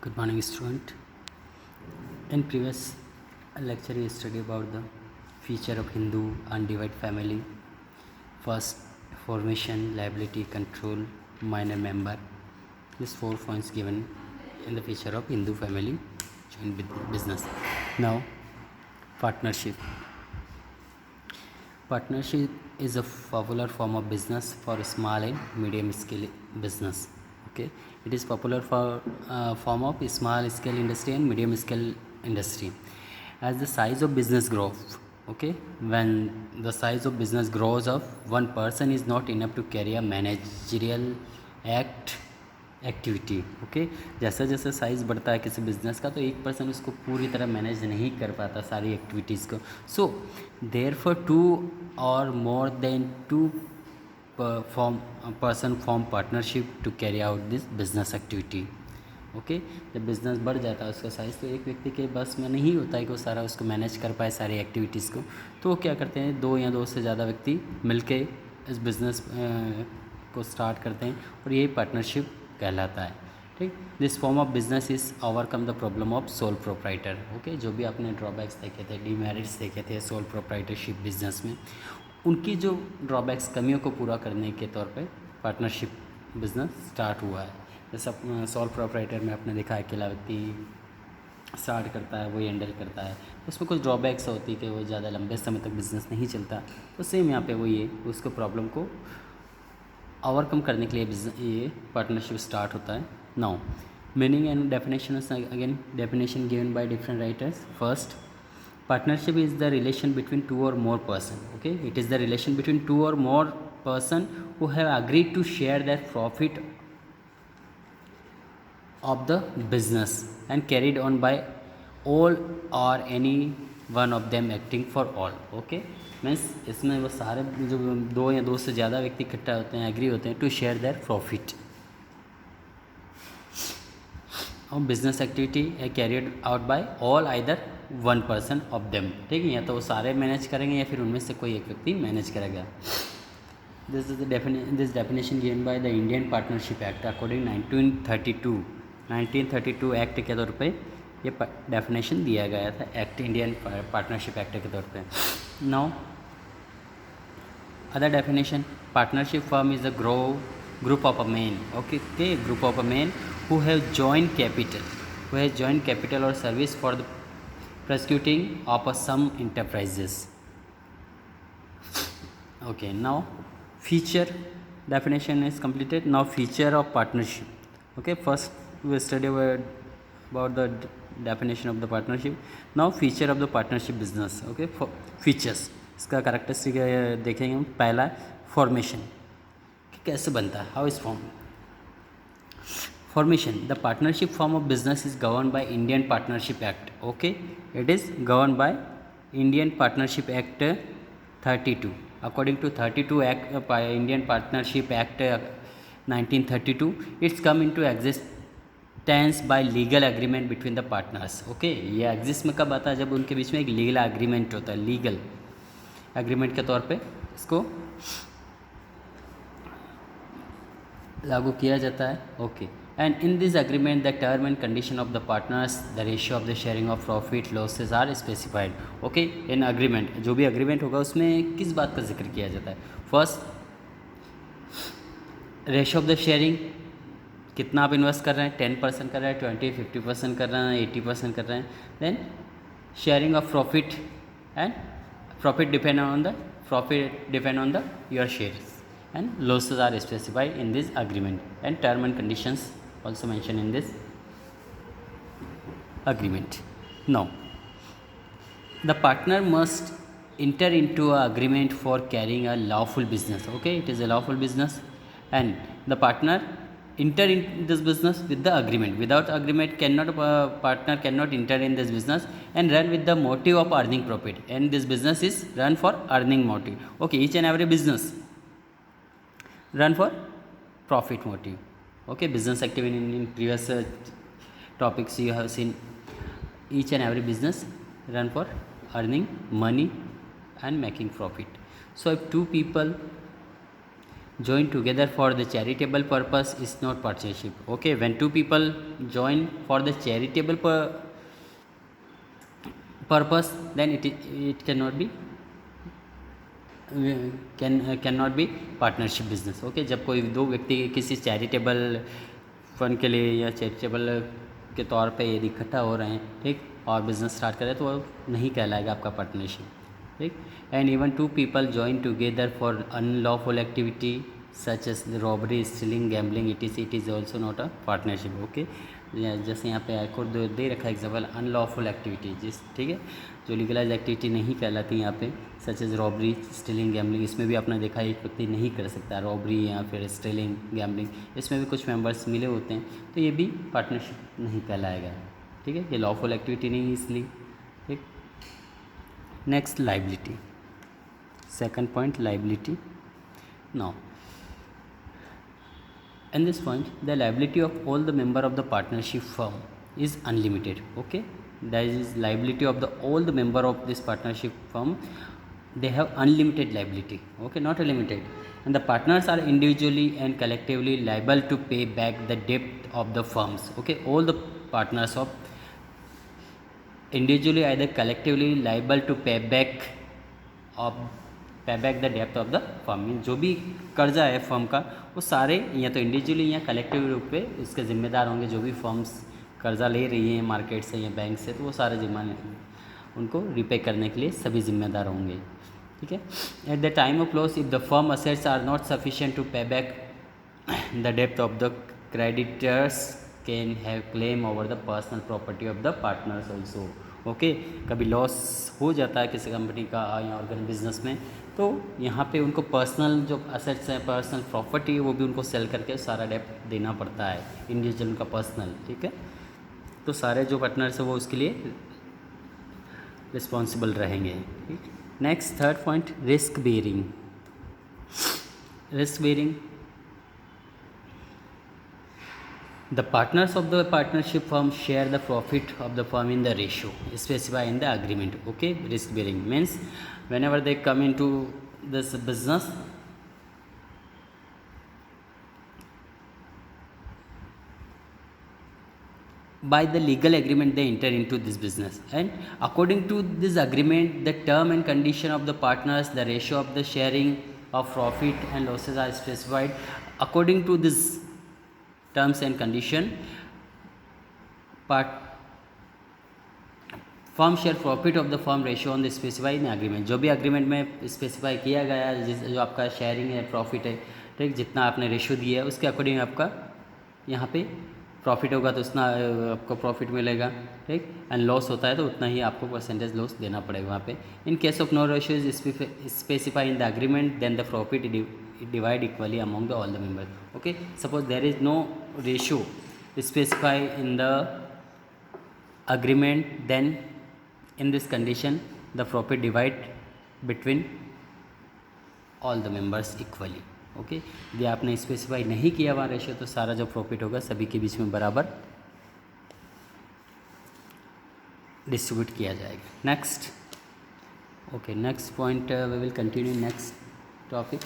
Good morning, student. In previous lecture, we studied about the feature of Hindu undivided family. First, formation, liability, control, minor member. These 4 points given in the feature of Hindu family joint business. Now, partnership. Partnership is a popular form of business for small and medium scale business. Okay, it is popular for form of small scale industry and medium scale industry. As the size of business grows, okay, when the size of business grows up, one person is not enough to carry a managerial act activity okay जैसा जैसा size बढ़ता है किसी business का तो एक person उसको पूरी तरह मैनेज नहीं कर पाता सारी एक्टिविटीज़ को सो देयर फॉर टू और more than two person form partnership to carry out this business activity okay जब बिज़नेस बढ़ जाता है उसका साइज़ तो एक व्यक्ति के बस में नहीं होता है कि वो सारा उसको मैनेज कर पाए सारी एक्टिविटीज़ को तो वो क्या करते हैं 2 या 2 से ज़्यादा व्यक्ति मिलके इस बिज़नेस को स्टार्ट करते हैं और यही पार्टनरशिप कहलाता है ठीक this form of business is overcome the problem of sole proprietor okay जो भी आपने ड्रॉबैक्स देखे थे डीमेरिट्स देखे थे सोल प्रोप्राइटरशिप बिजनेस में उनकी जो ड्रॉबैक्स कमियों को पूरा करने के तौर पे पार्टनरशिप बिजनेस स्टार्ट हुआ है जैसे सोल प्रोप्राइटर में आपने देखा है अकेला व्यक्ति स्टार्ट करता है वही हैंडल करता है उसमें कुछ ड्रॉबैक्स होती है कि वो ज़्यादा लंबे समय तक बिजनेस नहीं चलता तो सेम यहाँ पे वो ये उसको प्रॉब्लम को ओवरकम करने के लिए ये पार्टनरशिप स्टार्ट होता है now meaning and definition again definition given by different writers first partnership is the relation between 2 or more person okay it is the relation between 2 or more person who have agreed to share their profit of the business and carried on by all or any one of them acting for all okay means इसमें वो सारे जो 2 या 2 से ज़्यादा व्यक्ति इकट्ठा होते हैं एग्री होते हैं टू शेयर देयर प्रॉफिट और बिजनेस एक्टिविटी है carried out by all either one person of them ठीक है या तो वो सारे मैनेज करेंगे या फिर उनमें से कोई एक व्यक्ति मैनेज करेगा this is this definition given by the Indian partnership act according 1932 act के तौर पे ये डेफिनेशन दिया गया था एक्ट इंडियन पार्टनरशिप एक्ट के तौर पे now other definition partnership firm is a group of a men okay group of a men who have joint capital or service for the prosecuting of some enterprises okay now feature definition is completed now feature of partnership okay first we study about the definition of the partnership now feature of the partnership business okay for features इसका characteristic देखेंगे हम पहला formation कैसे बनता है how is form formation the partnership form of business is governed by Indian Partnership Act okay it is governed by Indian Partnership Act 32 according to 32 act Indian Partnership Act 1932 it's come into existence by legal agreement between the partners okay ये exist में कब आता है जब उनके बीच में एक legal agreement होता है लीगल एग्रीमेंट के तौर पे इसको लागू किया जाता है okay and in this agreement the term and condition of the partners the ratio of the sharing of profit losses are specified okay in agreement जो भी agreement होगा उसमें किस बात का जिक्र किया जाता है first ratio of the sharing कितना आप इन्वेस्ट कर रहे हैं 10% कर रहे हैं 20-50% कर रहे हैं 80% कर रहे हैं then sharing of profit and profit depend on the your shares and losses are specified in this agreement and term and conditions also mentioned in this agreement now the partner must enter into an agreement for carrying a lawful business okay it is a lawful business and the partner enter in this business with the agreement without agreement partner cannot enter in this business and run with the motive of earning profit and this business is run for earning motive okay each and every business run for profit motive okay business activity in previous topics you have seen each and every business run for earning money and making profit so if two people join together for the charitable purpose is not partnership. Okay, when two people join for the charitable purpose, then it cannot be cannot be partnership business. Okay, जब कोई दो व्यक्ति किसी charitable fund के लिए या charitable के तौर पे यदि इकट्ठा हो रहे हैं, ठीक, और बिजनेस स्टार्ट करें, तो वो नहीं कहलाएगा आपका पार्टनरशिप. ठीक. And even two people join together for unlawful activity such as robbery, stealing, gambling, it is also not a partnership. Okay, जैसे यहाँ पे एक और दे रखा है एग्जाम्पल, अनलॉफुल एक्टिविटी, जिस, ठीक है, जो लीगलाइज एक्टिविटी नहीं कहलाती यहाँ पे, such as robbery, stealing, gambling. इसमें भी आपने देखा एक व्यक्ति नहीं कर सकता रॉबरी या फिर स्टीलिंग, गैम्बलिंग. इसमें भी कुछ मेंबर्स मिले होते हैं, तो ये भी पार्टनरशिप नहीं कहलाएगा. ठीक है, ये लॉफुल एक्टिविटी नहीं है इसलिए. ठीक. Next, liability. Second point, liability. Now in this point, the liability of all the member of the partnership firm is unlimited. Okay, that is liability of the all the member of this partnership firm, they have unlimited liability. Okay, not limited. And the partners are individually and collectively liable to pay back the debt of the firms. Okay, all the partners of individually either collectively liable to pay back the डेप्थ of the firm. Mean जो भी कर्जा है firm का, वो सारे या तो इंडिविजुअली या कलेक्टिव रूप पे उसके ज़िम्मेदार होंगे. जो भी फर्म्स कर्जा ले रही हैं मार्केट से या बैंक से, तो वो सारे जिम्मा उनको रिपे करने के लिए सभी जिम्मेदार होंगे. ठीक है. At the time of loss, if the firm assets are not sufficient to pay back the डेप्थ of the creditors, can have claim over the personal property of the partners also. Okay, कभी loss हो जाता है किसी company का या organise business में, तो यहाँ पे उनको पर्सनल जो असेट्स हैं, पर्सनल प्रॉपर्टी है, वो भी उनको सेल करके सारा डेप्ट देना पड़ता है, इंडिविजुअल उनका पर्सनल. ठीक है, तो सारे जो पार्टनर्स हैं वो उसके लिए रिस्पॉन्सिबल रहेंगे. ठीक. Next, third point, risk bearing. Risk bearing, the partners of the partnership firm share the profit of the firm in the ratio specified in the agreement. Okay, risk bearing means whenever they come into this business, by the legal agreement they enter into this business, and according to this agreement, the term and condition of the partners, the ratio of the sharing of profit and losses are specified according to this terms and condition. Firm share profit of the firm ratio on the specified in agreement. जो भी agreement में specify किया गया है, जो आपका sharing है, profit है, ठीक, जितना आपने रेशियो दिया है उसके अकॉर्डिंग आपका यहाँ पे प्रॉफिट होगा तो उतना आपको प्रॉफिट मिलेगा. ठीक. एंड लॉस होता है तो उतना ही आपको परसेंटेज लॉस देना पड़ेगा वहाँ पे. In case of no ratio is specify in the agreement, then the profit divide equally among all the members. Okay, suppose there is no ratio specified in the agreement, then in this condition the profit divide between all the members equally. Okay, ये आपने specify नहीं किया वहाँ ratio, तो सारा जो profit होगा सभी के बीच में बराबर डिस्ट्रीब्यूट किया जाएगा. Next. Okay, next point we will continue next topic.